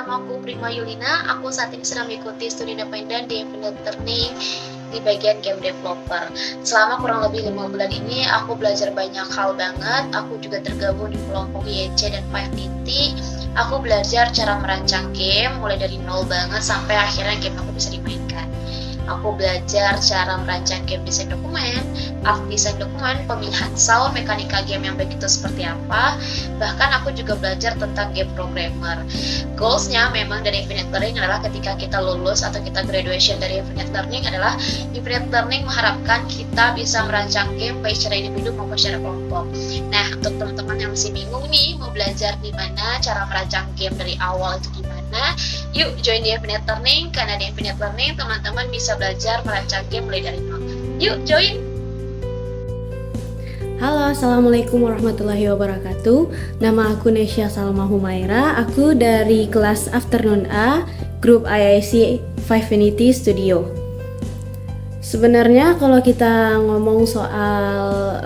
namaku Prima Yulina. Aku saat ini sedang mengikuti studi independen di Infinite Learning di bagian game developer. Selama kurang lebih 5 bulan ini, aku belajar banyak hal banget. Aku juga tergabung di kelompok YC dan 5Nity. Aku belajar cara merancang game, mulai dari nol banget sampai akhirnya game aku bisa dimainkan. Aku belajar cara merancang game desain dokumen, art desain dokumen, pemilihan sound, mekanika game yang begitu seperti apa. Bahkan aku juga belajar tentang game programmer. Goalsnya memang dari Infinite Learning adalah ketika kita lulus atau kita graduation dari Infinite Learning adalah Infinite Learning mengharapkan kita bisa merancang game baik secara individu maupun secara kelompok. Nah, untuk teman-teman yang masih bingung nih mau belajar di mana cara merancang game dari awal itu gimana, yuk join di Infinite Learning, karena di Infinite Learning teman-teman bisa belajar merancang game mulai dari nol. Yuk join! Halo, assalamualaikum warahmatullahi wabarakatuh. Nama aku Nesya Salma Humaira. Aku dari kelas Afternoon A, grup IIC 5Nity Studio. Sebenarnya kalau kita ngomong soal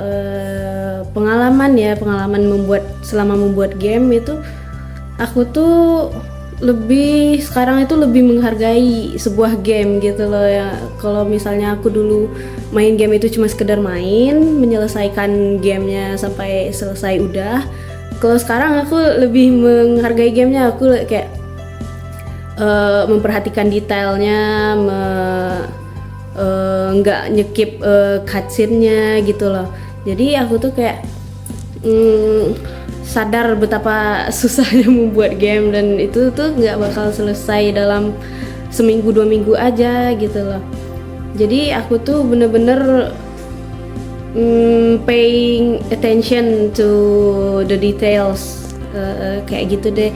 pengalaman selama membuat game itu, aku tuh sekarang itu lebih menghargai sebuah game gitu loh ya. Kalau misalnya aku dulu main game itu cuma sekedar main, menyelesaikan gamenya sampai selesai udah. Kalau sekarang aku lebih menghargai gamenya, aku kayak memperhatikan detailnya, nggak nyekip cutscene-nya gitu loh. Jadi aku tuh kayak sadar betapa susahnya membuat game, dan itu tuh nggak bakal selesai dalam seminggu 2 minggu aja gitu loh. Jadi aku tuh bener-bener paying attention to the details, kayak gitu deh.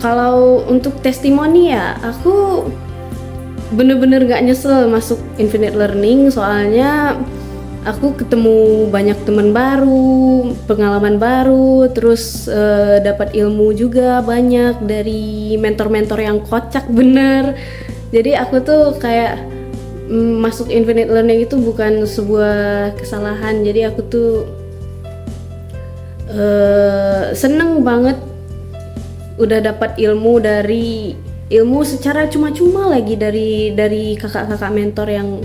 Kalau untuk testimoni ya, aku bener-bener gak nyesel masuk Infinite Learning, soalnya aku ketemu banyak teman baru, pengalaman baru, terus dapat ilmu juga banyak dari mentor-mentor yang kocak bener. Jadi aku tuh kayak masuk Infinite Learning itu bukan sebuah kesalahan. Jadi aku tuh seneng banget udah dapat ilmu secara cuma-cuma lagi dari kakak-kakak mentor yang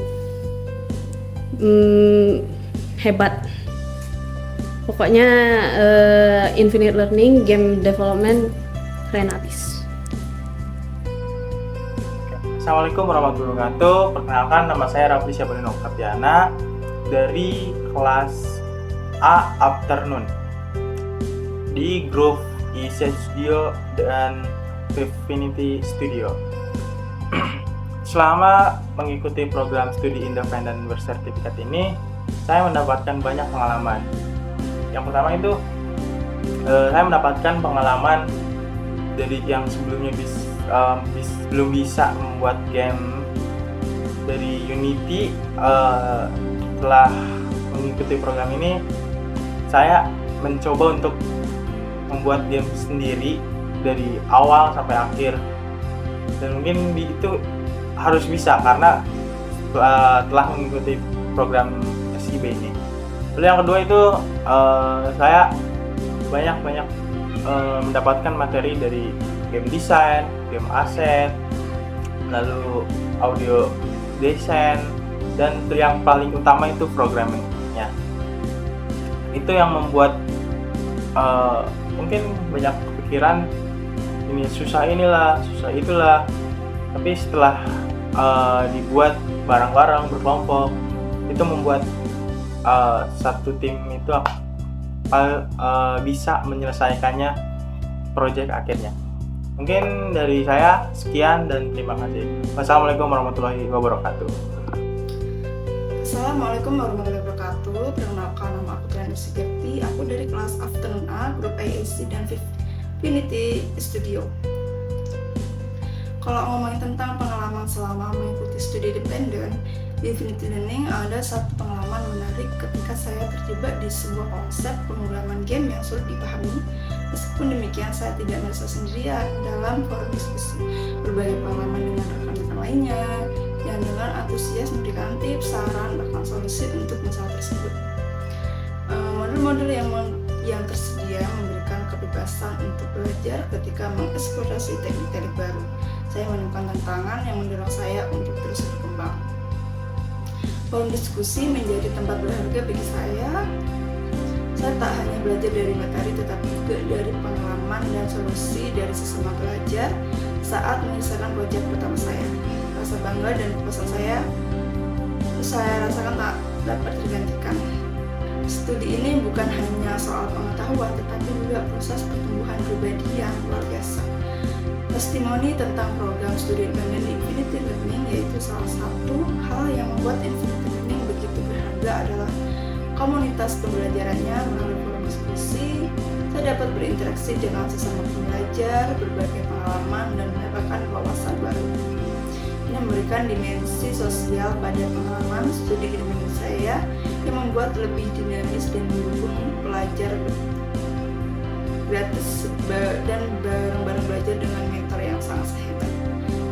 hebat. Pokoknya Infinite Learning game development keren abis. Assalamualaikum warahmatullahi wabarakatuh. Perkenalkan, nama saya Rafli Syabalin Oktaviana dari kelas A Afternoon di grup IC Studio dan 5Nity Studio. Selama mengikuti program studi independen bersertifikat ini, saya mendapatkan banyak pengalaman. Yang pertama itu, saya mendapatkan pengalaman dari yang sebelumnya belum bisa membuat game dari Unity. Setelah mengikuti program ini, saya mencoba untuk membuat game sendiri dari awal sampai akhir, dan mungkin itu harus bisa karena telah mengikuti program SIB ini. Lalu yang kedua itu saya banyak mendapatkan materi dari game design, game asset, lalu audio design, dan yang paling utama itu programmingnya. Itu yang membuat mungkin banyak kepikiran, ini susah inilah, susah itulah. Tapi setelah dibuat bareng-bareng berkelompok, itu membuat satu tim itu bisa menyelesaikannya proyek akhirnya. Mungkin dari saya sekian dan terima kasih. Wassalamualaikum warahmatullahi wabarakatuh. Assalamualaikum warahmatullahi wabarakatuh. Perkenalkan, nama aku Triana Sugiyarti. Aku dari kelas Afternoon A, grup IIC dan 5Nity Studio. Kalau ngomongin tentang pengalaman selama mengikuti studi independen di Infinite Learning, ada satu pengalaman menarik ketika saya terjebak di sebuah konsep pemrograman game yang sulit dipahami. Meskipun demikian, saya tidak merasa sendirian dalam forum diskusi. Berbagai pengalaman dengan rekan-rekan lainnya yang dengan antusias memberikan tips, saran, bahkan solusi untuk masalah tersebut. Modul-modul yang tersedia memberikan kebebasan untuk belajar belajar ketika mengeksplorasi teknik-teknik baru. Saya menemukan tantangan yang mendorong saya untuk terus berkembang. Forum diskusi menjadi tempat berharga bagi saya. Saya tak hanya belajar dari materi tetapi juga dari pengalaman dan solusi dari sesama pelajar saat menyelesaikan proyek pertama saya. Rasa bangga dan kepuasan saya rasakan tak dapat tergantikan. Studi ini bukan hanya soal pengetahuan tetapi juga proses pertumbuhan pribadi yang luar biasa. Testimoni tentang program studi independen Infinity Learning, yaitu salah satu hal yang membuat Infinity Learning begitu berharga adalah komunitas pembelajarannya. Melalui forum diskusi, saya dapat berinteraksi dengan sesama pembelajar, berbagi pengalaman, dan mendapatkan wawasan baru. Ini memberikan dimensi sosial pada pengalaman studi independen saya yang membuat lebih dinamis dan mendukung pelajar gratis dan bareng-bareng belajar dengan mentor yang sangat hebat.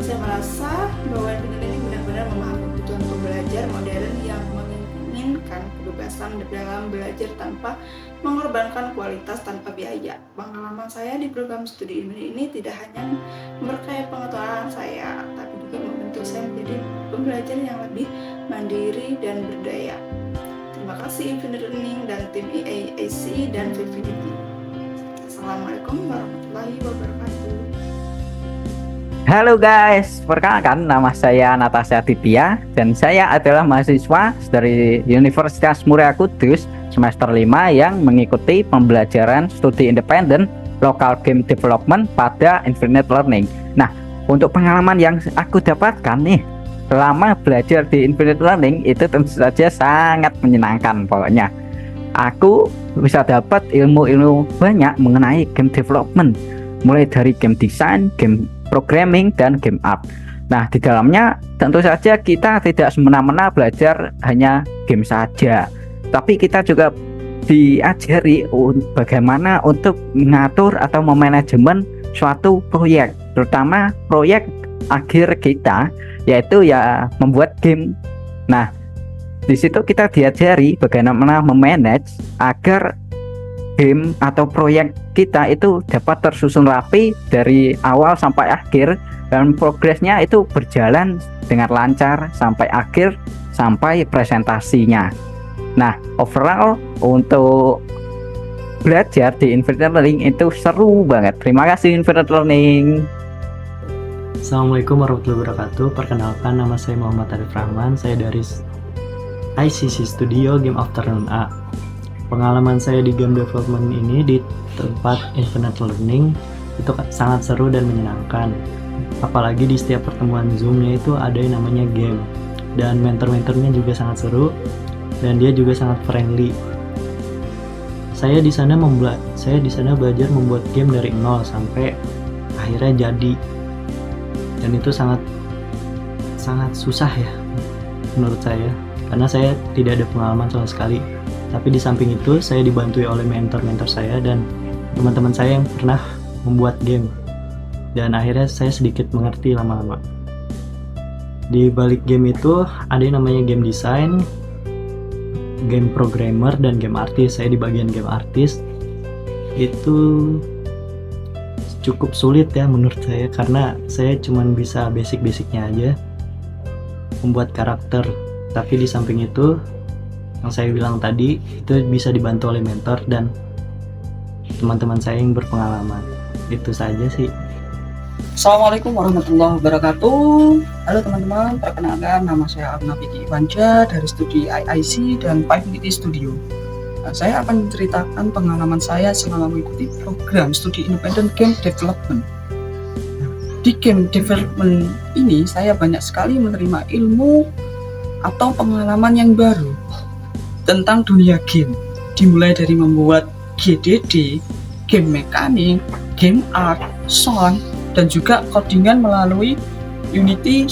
Saya merasa bahwa Infinity ini benar-benar memahami kebutuhan pembelajar modern yang menginginkan kebebasan dalam belajar tanpa mengorbankan kualitas tanpa biaya. Pengalaman saya di program studi ini tidak hanya memberkahi pengetahuan saya, tapi juga membentuk saya menjadi pembelajar yang lebih mandiri dan berdaya. Terima kasih Infinity Learning dan tim EAC dan Vivinity. Assalamualaikum warahmatullahi wabarakatuh. Halo guys, perkenalkan nama saya Natasha Titya dan saya adalah mahasiswa dari Universitas Muria Kudus semester 5 yang mengikuti pembelajaran studi independen local game development pada Infinite Learning. Nah, untuk pengalaman yang aku dapatkan nih selama belajar di Infinite Learning itu tentu saja sangat menyenangkan. Pokoknya aku bisa dapat ilmu-ilmu banyak mengenai game development, mulai dari game design, game programming, dan game art. Nah, di dalamnya tentu saja kita tidak semena-mena belajar hanya game saja, tapi kita juga diajari bagaimana untuk mengatur atau memanajemen suatu proyek, terutama proyek akhir kita, yaitu ya membuat game. Nah, di situ kita diajari bagaimana memanage agar game atau proyek kita itu dapat tersusun rapi dari awal sampai akhir dan progresnya itu berjalan dengan lancar sampai akhir, sampai presentasinya. Nah, overall untuk belajar di Infinite Learning itu seru banget. Terima kasih Infinite Learning. Assalamualaikum warahmatullahi wabarakatuh. Perkenalkan, nama saya Muhammad Arif Rahman. Saya dari ICC Studio Game Afternoon A. Pengalaman saya di game development ini di tempat Infinite Learning itu sangat seru dan menyenangkan. Apalagi di setiap pertemuan Zoom-nya itu ada yang namanya game. Dan mentor-mentornya juga sangat seru dan dia juga sangat friendly. Saya di sana belajar membuat game dari nol sampai akhirnya jadi. Dan itu sangat susah ya menurut saya, karena saya tidak ada pengalaman sama sekali. Tapi di samping itu saya dibantu oleh mentor-mentor saya dan teman-teman saya yang pernah membuat game, dan akhirnya saya sedikit mengerti lama-lama. Di balik game itu ada yang namanya game design, game programmer, dan game artist. Saya di bagian game artist. Itu cukup sulit ya menurut saya, karena saya cuma bisa basic-basicnya aja membuat karakter. Tapi di samping itu yang saya bilang tadi, itu bisa dibantu oleh mentor dan teman-teman saya yang berpengalaman. Itu saja sih. Assalamualaikum warahmatullahi wabarakatuh. Halo teman-teman, perkenalkan nama saya Abna Piki Iwanja dari studi IIC dan Vivinity Studio. Saya akan menceritakan pengalaman saya selama mengikuti program studi independent game development. Di game development ini saya banyak sekali menerima ilmu atau pengalaman yang baru tentang dunia game, dimulai dari membuat GDD, game mekanik, game art, sound, dan juga codingan melalui Unity.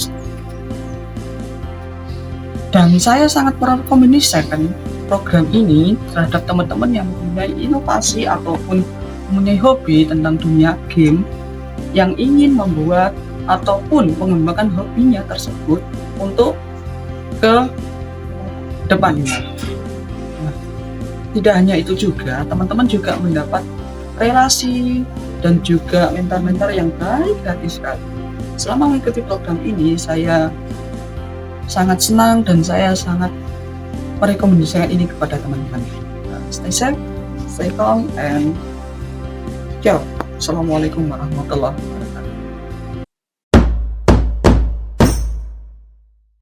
Dan saya sangat merekomendasikan program ini terhadap teman-teman yang mempunyai inovasi ataupun mempunyai hobi tentang dunia game, yang ingin membuat ataupun mengembangkan hobinya tersebut untuk ke depannya. Tidak hanya itu juga, teman-teman juga mendapat relasi dan juga mentor-mentor yang baik hati sekali. Selama mengikuti program ini, saya sangat senang dan saya sangat merekomendasikan ini kepada teman-teman. Stay safe, stay calm, and ciao. Assalamualaikum warahmatullahi wabarakatuh.